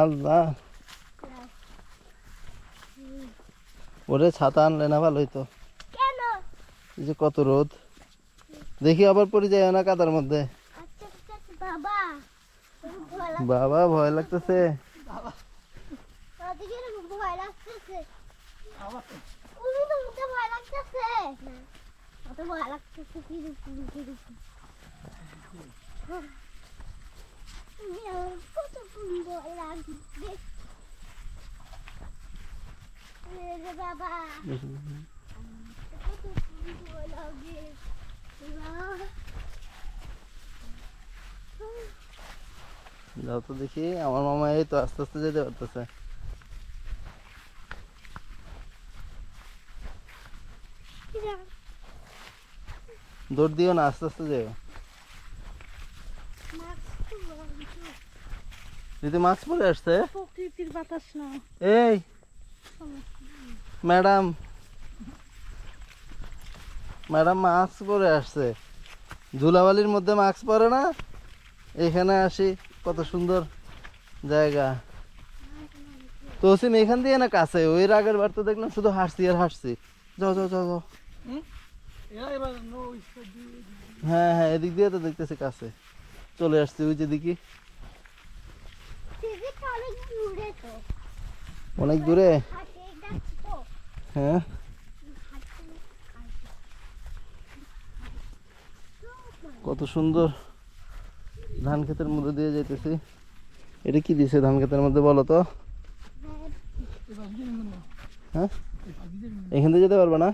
আল্লাহ, ওরে ছাতা আনলে না ভালোই তো। এই যে কত রোদ, দেখি আবার পড়ে যায় না কাদার মধ্যে। বাবা ভয় লাগতেছে। বাবা যাও তো দেখি, আমার মামা এই তো আস্তে আস্তে যেতে পারতেছে। দৌড় দিও না, আস্তে আস্তে যাও। দিদি মাস্ক পরে আসছে। প্রকৃতির বাতাস না। এই ম্যাডাম, ম্যাডাম মাস্ক পরে আসছে। ধুলাবালির মধ্যে মাস্ক পরে না। এখানে আসি, কত সুন্দর জায়গা। তো সিম এখান দিয়ে না কাছে, ওই আগের বার তো দেখলাম শুধু হাসছি আর হাসছি। যাও যাও যাও যাও। হ্যাঁ হ্যাঁ, এদিক দিয়ে তো দেখতেছি কাছে চলে আসছি। ওই যে দেখি অনেক দূরে। হ্যাঁ, কত সুন্দর ধান ক্ষেতের মধ্যে দিয়ে যাইতেছি। এটা কি দিছে ধান ক্ষেতের মধ্যে বলো তো? হ্যাঁ, এখান থেকে যেতে পারবে না?